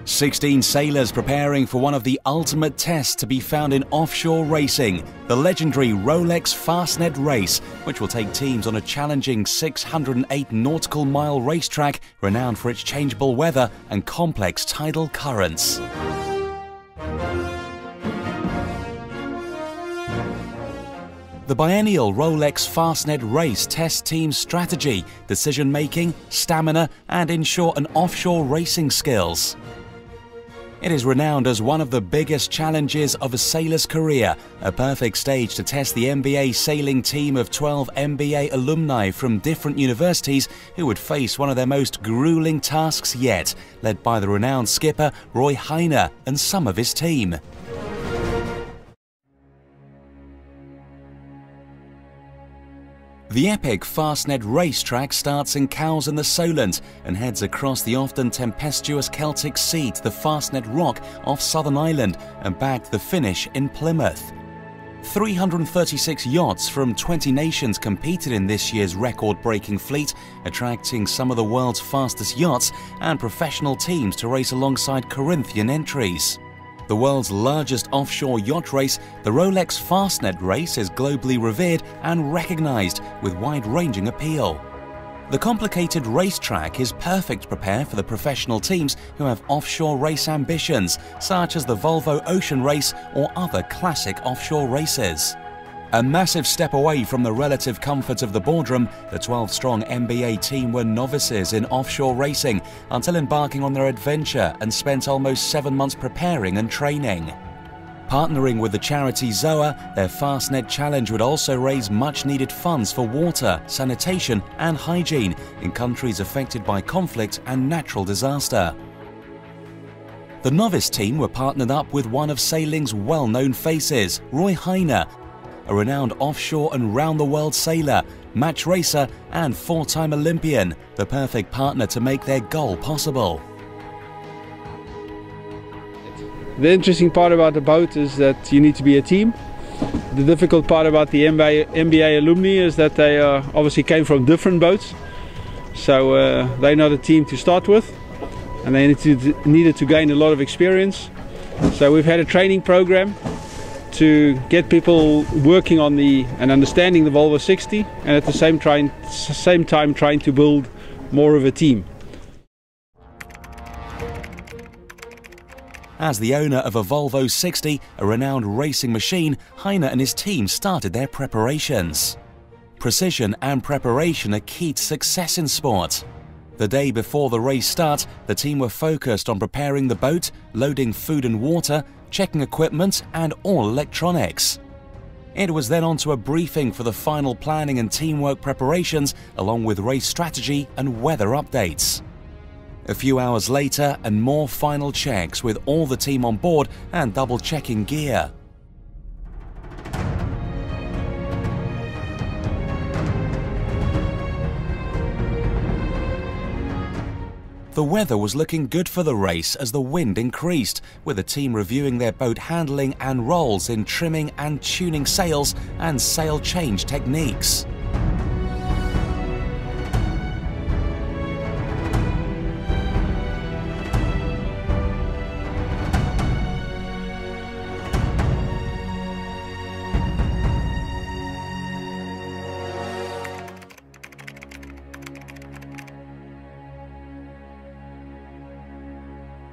"16 sailors preparing for one of the ultimate tests to be found in offshore racing, the legendary Rolex Fastnet race, which will take teams on a challenging 608 nautical mile racetrack renowned for its changeable weather and complex tidal currents. The biennial Rolex Fastnet race tests teams' strategy, decision-making, stamina, and in short, an offshore racing skills. It is renowned as one of the biggest challenges of a sailor's career, a perfect stage to test the MBA sailing team of 12 MBA alumni from different universities who would face one of their most grueling tasks yet, led by the renowned skipper Roy Heine and some of his team. The epic Fastnet racetrack starts in Cowes in the Solent and heads across the often tempestuous Celtic Sea to the Fastnet Rock off Southern Ireland and back to the finish in Plymouth. 336 yachts from 20 nations competed in this year's record-breaking fleet, attracting some of the world's fastest yachts and professional teams to race alongside Corinthian entries. The world's largest offshore yacht race, the Rolex Fastnet race is globally revered and recognized with wide-ranging appeal. The complicated racetrack is perfect to prepare for the professional teams who have offshore race ambitions, such as the Volvo Ocean Race or other classic offshore races. A massive step away from the relative comfort of the boardroom, the 12-strong MBA team were novices in offshore racing until embarking on their adventure and spent almost 7 months preparing and training. Partnering with the charity ZOA, their Fastnet challenge would also raise much-needed funds for water, sanitation and hygiene in countries affected by conflict and natural disaster. The novice team were partnered up with one of sailing's well-known faces, Roy Heine, a renowned offshore and round-the-world sailor, match racer and 4-time Olympian, the perfect partner to make their goal possible. The interesting part about the boat is that you need to be a team. The difficult part about the MBA alumni is that they obviously came from different boats. So they're not a team to start with, and they needed to gain a lot of experience. So we've had a training program to get people working on and understanding the Volvo 60, and at the same time trying to build more of a team. As the owner of a Volvo 60, a renowned racing machine, Heine and his team started their preparations. Precision and preparation are key to success in sport. The day before the race start, the team were focused on preparing the boat, loading food and water, checking equipment and all electronics. It was then on to a briefing for the final planning and teamwork preparations, along with race strategy and weather updates. A few hours later, and more final checks with all the team on board and double-checking gear. The weather was looking good for the race as the wind increased, with the team reviewing their boat handling and roles in trimming and tuning sails and sail change techniques.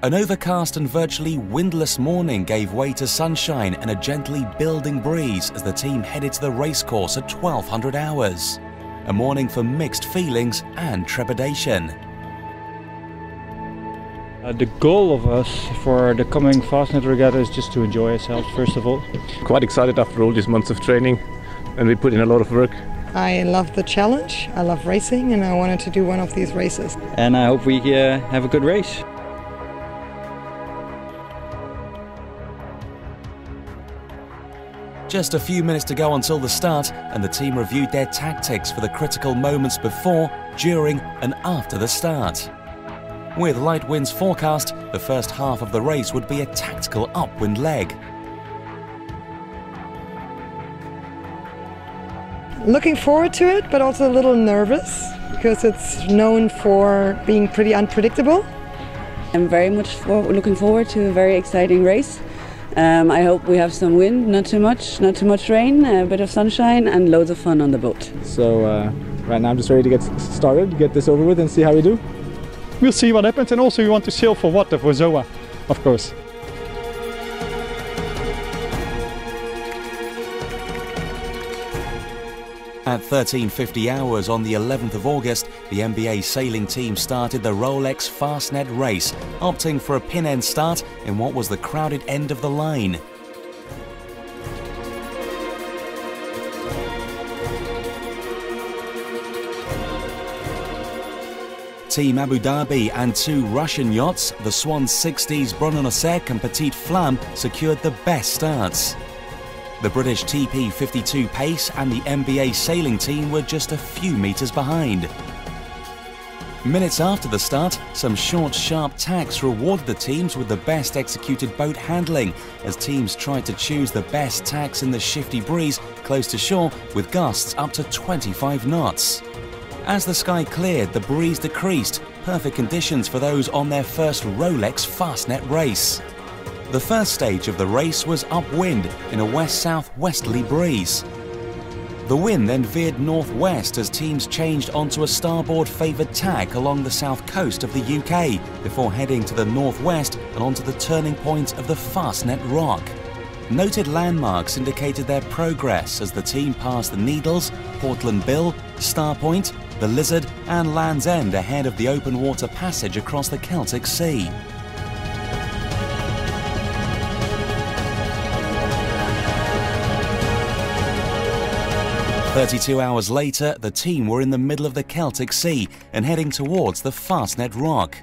An overcast and virtually windless morning gave way to sunshine and a gently building breeze as the team headed to the racecourse at 1200 hours. A morning for mixed feelings and trepidation. The goal of us for the coming Fastnet regatta is just to enjoy ourselves, first of all. Quite excited after all these months of training, and we put in a lot of work. I love the challenge, I love racing, and I wanted to do one of these races. And I hope we have a good race. Just a few minutes to go until the start, and the team reviewed their tactics for the critical moments before, during and after the start. With light winds forecast, the first half of the race would be a tactical upwind leg. Looking forward to it, but also a little nervous because it's known for being pretty unpredictable. I'm very much looking forward to a very exciting race. I hope we have some wind, not too much rain, a bit of sunshine and loads of fun on the boat. So right now I'm just ready to get started, get this over with and see how we do. We'll see what happens, and also we want to sail for water, for ZOA, of course. At 13:50 hours on the 11th of August, the NBA sailing team started the Rolex Fastnet race, opting for a pin-end start in what was the crowded end of the line. Team Abu Dhabi and two Russian yachts, the Swan 60s Brononosek and Petite Flamme, secured the best starts. The British TP52 Pace and the NBA sailing team were just a few metres behind. Minutes after the start, some short, sharp tacks rewarded the teams with the best executed boat handling, as teams tried to choose the best tacks in the shifty breeze close to shore with gusts up to 25 knots. As the sky cleared, the breeze decreased, perfect conditions for those on their first Rolex Fastnet race. The first stage of the race was upwind in a west-south-westerly breeze. The wind then veered northwest as teams changed onto a starboard-favoured tack along the south coast of the UK before heading to the northwest and onto the turning point of the Fastnet Rock. Noted landmarks indicated their progress as the team passed the Needles, Portland Bill, Star Point, the Lizard and Land's End ahead of the open water passage across the Celtic Sea. "32 hours later, the team were in the middle of the Celtic Sea and heading towards the Fastnet Rock.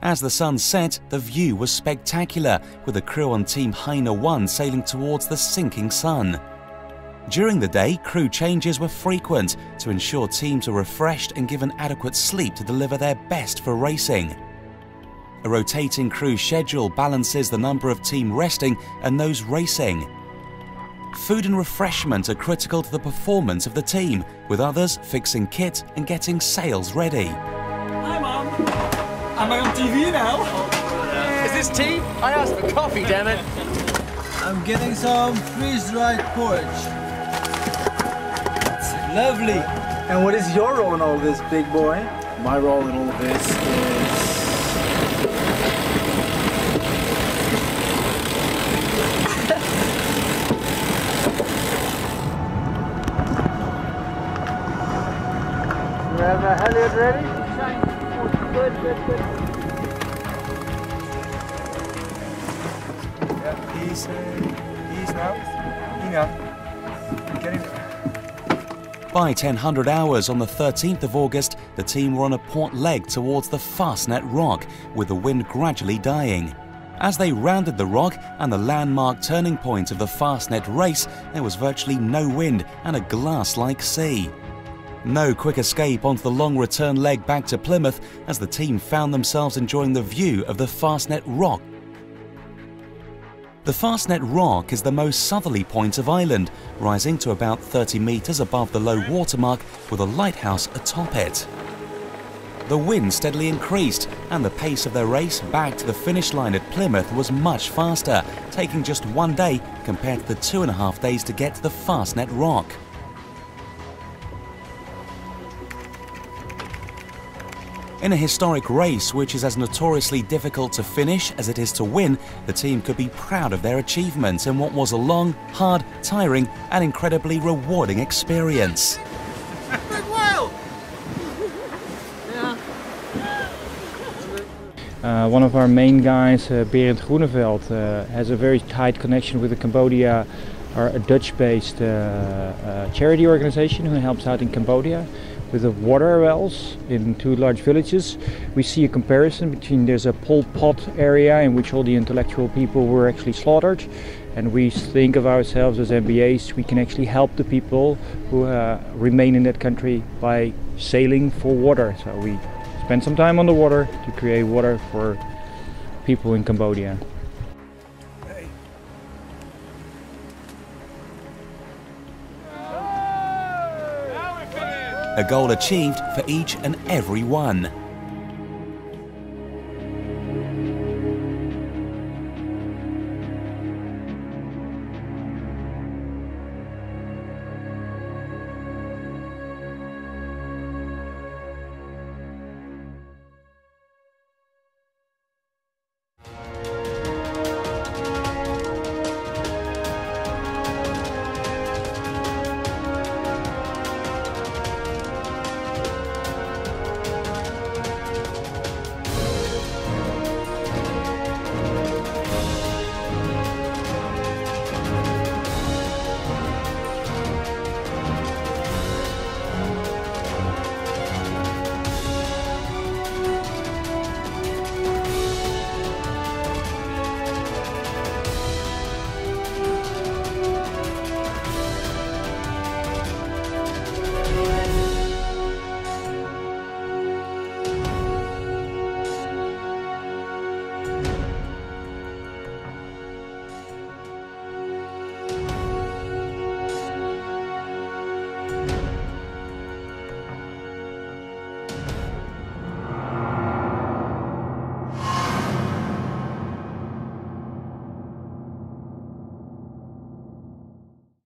As the sun set, the view was spectacular, with the crew on Team Heine 1 sailing towards the sinking sun. During the day, crew changes were frequent to ensure teams were refreshed and given adequate sleep to deliver their best for racing. A rotating crew schedule balances the number of team resting and those racing. Food and refreshment are critical to the performance of the team, with others fixing kit and getting sails ready. Hi Mum! Am I on TV now? Is this tea? I asked for coffee, damn it! I'm getting some freeze-dried porridge. It's lovely! And what is your role in all this, big boy? My role in all of this is... You have a halyard ready? Good. Yeah, he's now. Get him. By 1000 hours on the 13th of August, the team were on a port leg towards the Fastnet Rock, with the wind gradually dying. As they rounded the rock and the landmark turning point of the Fastnet race, there was virtually no wind and a glass-like sea. No quick escape onto the long return leg back to Plymouth, as the team found themselves enjoying the view of the Fastnet Rock. The Fastnet Rock is the most southerly point of Ireland, rising to about 30 metres above the low water mark with a lighthouse atop it. The wind steadily increased and the pace of their race back to the finish line at Plymouth was much faster, taking just 1 day compared to the 2.5 days to get to the Fastnet Rock. In a historic race which is as notoriously difficult to finish as it is to win, the team could be proud of their achievements in what was a long, hard, tiring and incredibly rewarding experience. One of our main guys, Berend Groeneveld, has a very tight connection with the Cambodia, a Dutch-based charity organization who helps out in Cambodia with the water wells in 2 large villages. We see a comparison between there's a Pol Pot area in which all the intellectual people were actually slaughtered, and we think of ourselves as MBAs. We can actually help the people who remain in that country by sailing for water. So we spend some time on the water to create water for people in Cambodia. A goal achieved for each and every one.